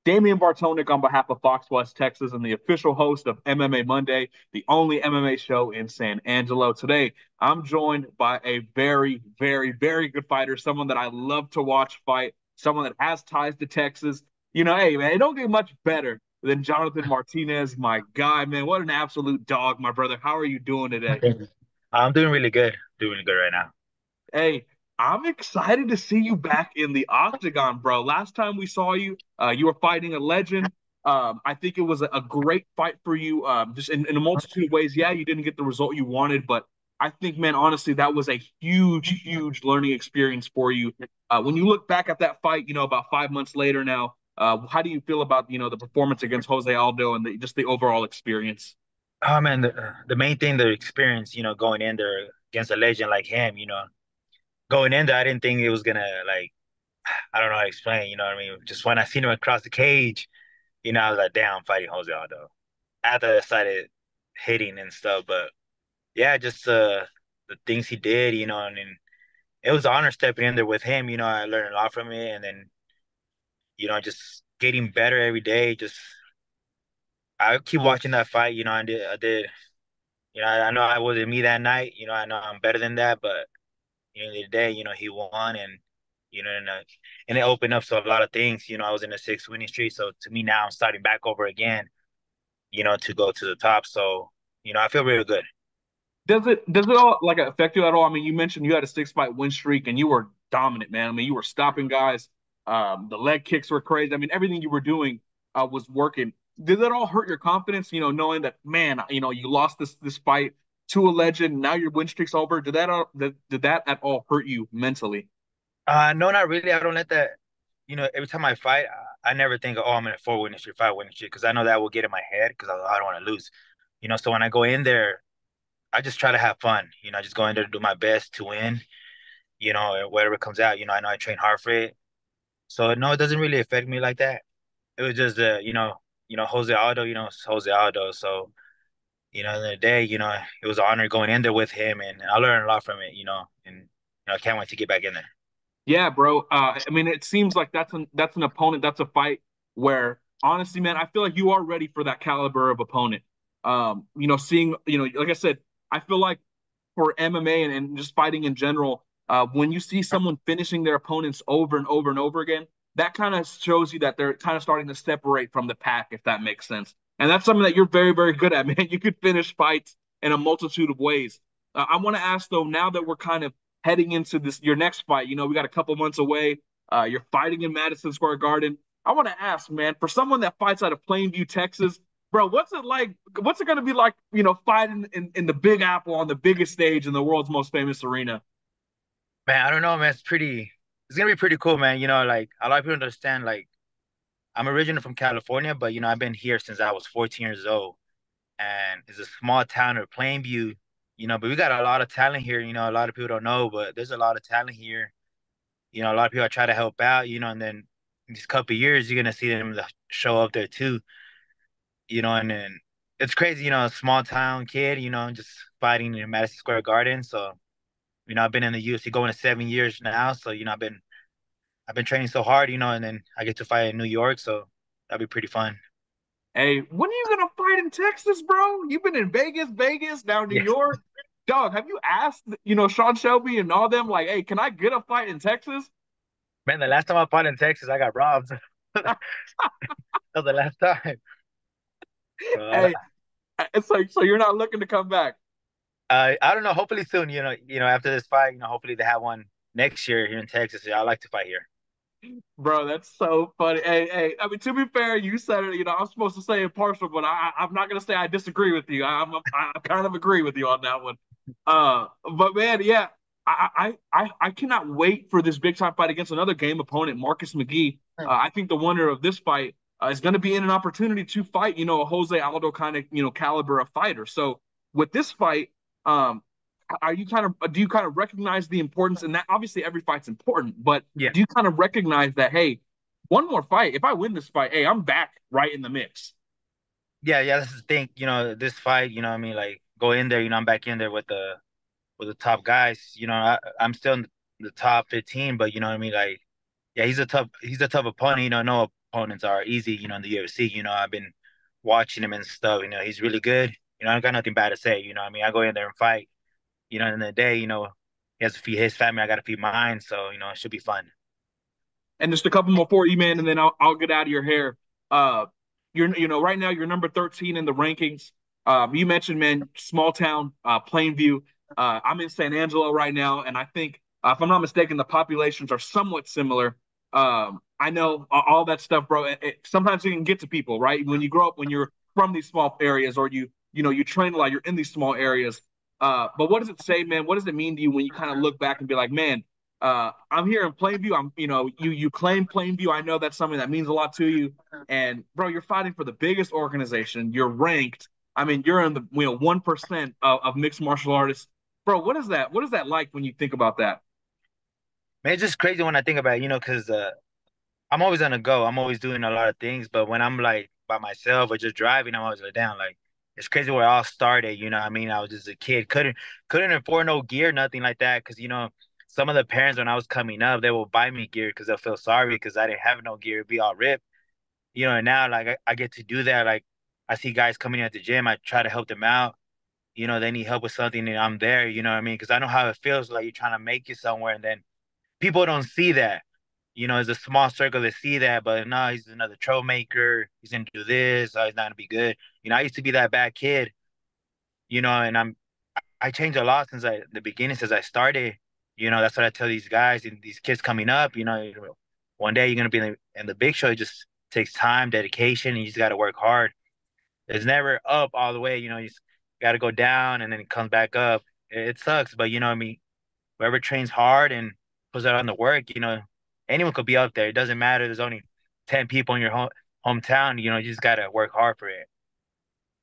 Damian Bartonic on behalf of Fox West Texas and the official host of MMA Monday, the only MMA show in San Angelo. Today, I'm joined by a very, very, very good fighter, someone that I love to watch fight, someone that has ties to Texas. Hey, man, it don't get much better than Jonathan Martinez, my guy, man. What an absolute dog, my brother. How are you doing today? Thank you. I'm doing really good. Doing really good right now. Hey, I'm excited to see you back in the octagon, bro. Last time we saw you, you were fighting a legend. I think it was a great fight for you, just in a multitude of ways. Yeah, you didn't get the result you wanted, but I think, man, honestly, that was a huge, huge learning experience for you. When you look back at that fight, about 5 months later now, how do you feel about, the performance against Jose Aldo and just the overall experience? Oh man, the main thing, the experience, going in there against a legend like him, going in there, I didn't think it was gonna like, I don't know how to explain, you know what I mean? Just when I seen him across the cage, I was like, damn, I'm fighting Jose Aldo. After I started hitting and stuff, but yeah, just the things he did, and it was an honor stepping in there with him. I learned a lot from it, and then just getting better every day. Just I keep watching that fight. I did. I know I wasn't me that night. I know I'm better than that, but end of the day, he won, and and it opened up so a lot of things. I was in a six winning streak, so to me now I'm starting back over again. To go to the top. So I feel really good. Does it all like affect you at all? I mean, you mentioned you had a 6 fight win streak and you were dominant, man. I mean, you were stopping guys. The leg kicks were crazy. I mean, everything you were doing was working. Did that all hurt your confidence? Knowing that, man, you lost this fight to a legend. Now your win streak's over. Did that at all hurt you mentally? No, not really. I don't let that. Every time I fight, I never think, oh, I'm in a four winning streak, five winning streak, because I know that will get in my head because I don't want to lose. So when I go in there, I just try to have fun. Just go in there to do my best to win. Whatever comes out. I know I train hard for it. So no, it doesn't really affect me like that. It was just Jose Aldo, it's Jose Aldo. So, in the day, it was an honor going in there with him and I learned a lot from it, and I can't wait to get back in there. Yeah, bro. I mean, it seems like that's an opponent. That's a fight where, honestly, man, I feel like you are ready for that caliber of opponent. Seeing, like I said, I feel like for MMA and just fighting in general, when you see someone finishing their opponents over and over and over again, that kind of shows you that they're kind of starting to separate from the pack, if that makes sense. And that's something that you're very, very good at, man. You could finish fights in a multitude of ways. I want to ask though, now that we're kind of heading into this your next fight, we got a couple months away. You're fighting in Madison Square Garden. I want to ask, man, for someone that fights out of Plainview, Texas, bro, what's it like? What's it going to be like, fighting in the Big Apple on the biggest stage in the world's most famous arena? Man, I don't know, man. It's gonna be pretty cool, man. Like a lot of people understand, like I'm originally from California, but I've been here since I was 14 years old. And it's a small town of Plainview, but we got a lot of talent here, a lot of people don't know, but there's a lot of talent here. A lot of people try to help out, and then in these couple of years, you're gonna see them show up there too, and then it's crazy, a small town kid, just fighting in Madison Square Garden. So, I've been in the UFC going to 7 years now. So, I've been training so hard, and then I get to fight in New York, so that'll be pretty fun. Hey, when are you going to fight in Texas, bro? You've been in Vegas, now New Yeah. York. Dog, have you asked, Sean Shelby and all them, like, hey, can I get a fight in Texas? Man, the last time I fought in Texas, I got robbed. That was the last time. So Hey, it's like, so you're not looking to come back. I don't know. Hopefully soon. After this fight, hopefully they have one next year here in Texas. Yeah, I like to fight here. Bro, that's so funny. Hey, I mean, to be fair, you said it. I'm supposed to say impartial, but I'm not gonna say I disagree with you. I kind of agree with you on that one. But man, yeah, I cannot wait for this big time fight against another game opponent, Marcus McGhee. I think the winner of this fight is going to be in an opportunity to fight, a Jose Aldo kind of, caliber of fighter. So with this fight, um, are you kind of do you kind of recognize the importance and that obviously every fight's important, but Yeah, do you kind of recognize that hey, one more fight, if I win this fight, hey, I'm back right in the mix. yeah. That's the thing. This fight. I mean, like go in there. I'm back in there with the top guys. I'm still in the top 15, but you know what I mean. Like, yeah, he's a tough opponent. No opponents are easy, in the UFC. I've been watching him and stuff. He's really good. I got nothing bad to say. I mean, I go in there and fight. In the day, he has to feed his family. I got to feed mine. So, it should be fun. And just a couple more for you, man, and then I'll get out of your hair. Uh, right now you're number 13 in the rankings. You mentioned, man, small town, Plainview. I'm in San Angelo right now, and I think, if I'm not mistaken, the populations are somewhat similar. I know all that stuff, bro. Sometimes it can get to people, right? When you grow up, when you're from these small areas, or you train a lot, you're in these small areas. But what does it say, man? What does it mean to you when you kind of look back and be like, man, I'm here in Plainview. You claim Plainview. I know that's something that means a lot to you. And bro, you're fighting for the biggest organization. You're ranked. I mean, you're in the 1% of mixed martial artists. Bro, what is that? What is that like when you think about that? Man, it's just crazy when I think about it, because I'm always on the go. I'm always doing a lot of things, but when I'm like by myself or just driving, I'm always like down. Like it's crazy where it all started. You know what I mean? I was just a kid, couldn't afford no gear, nothing like that. Because some of the parents when I was coming up, they will buy me gear because they'll feel sorry because I didn't have no gear, it'd be all ripped. And now like I get to do that. Like I see guys coming in at the gym, I try to help them out. They need help with something, and I'm there. You know what I mean? Because I know how it feels like you're trying to make it somewhere, and then people don't see that. It's a small circle to see that, but no, he's another troublemaker. He's gonna do this. Oh, he's not gonna be good. I used to be that bad kid, and I changed a lot since the beginning, since I started. That's what I tell these guys and these kids coming up. One day you're gonna be in the big show. It just takes time, dedication, and you just gotta work hard. It's never up all the way. You just gotta go down and then it comes back up. It sucks, but what I mean, whoever trains hard and puts out on the work, anyone could be up there. It doesn't matter. There's only 10 people in your hometown. You just gotta work hard for it.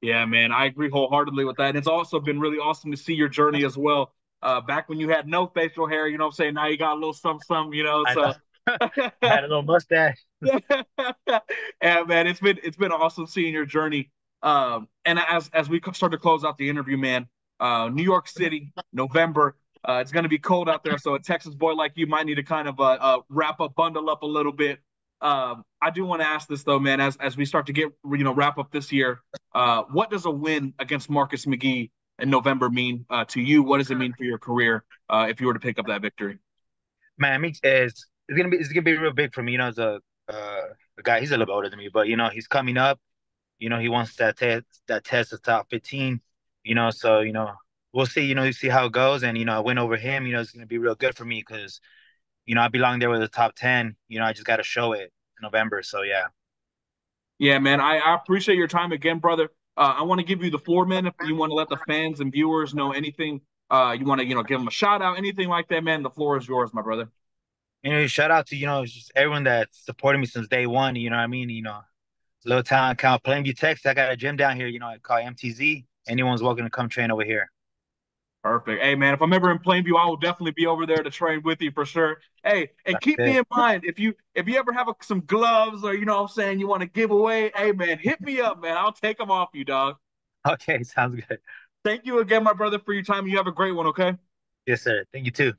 Yeah, man, I agree wholeheartedly with that. And it's also been really awesome to see your journey as well. Back when you had no facial hair, you know what I'm saying? Now you got a little something, something, I know. so I had a little mustache. yeah, man, it's been awesome seeing your journey. And as we start to close out the interview, man, New York City, November. It's going to be cold out there, so a Texas boy like you might need to kind of wrap up, bundle up a little bit. I do want to ask this though, man, as we start to get wrap up this year. What does a win against Marcus McGhee in November mean to you? What does it mean for your career if you were to pick up that victory? Man, I mean, it's gonna be real big for me. As a guy, he's a little bit older than me, but he's coming up. He wants that test the top 15. So we'll see. You see how it goes, and I win over him. It's gonna be real good for me because I belong there with the top 10. I just got to show it in November. So yeah. Yeah, man, I appreciate your time again, brother. I want to give you the floor, man. If you want to let the fans and viewers know anything, you want to, give them a shout out, anything like that, man. The floor is yours, my brother. Shout out to just everyone that supported me since day one. You know what I mean? Little town count Plainview, Texas. I got a gym down here. I call MTZ. Anyone's welcome to come train over here. Perfect. Hey, man, if I'm ever in Plainview, I will definitely be over there to train with you for sure. Hey, and That's keep me it. in mind if you ever have some gloves or what I'm saying you want to give away. Hey, man, hit me up, man. I'll take them off you, dog. Okay, sounds good. Thank you again, my brother, for your time. You have a great one. Okay. Yes, sir. Thank you too.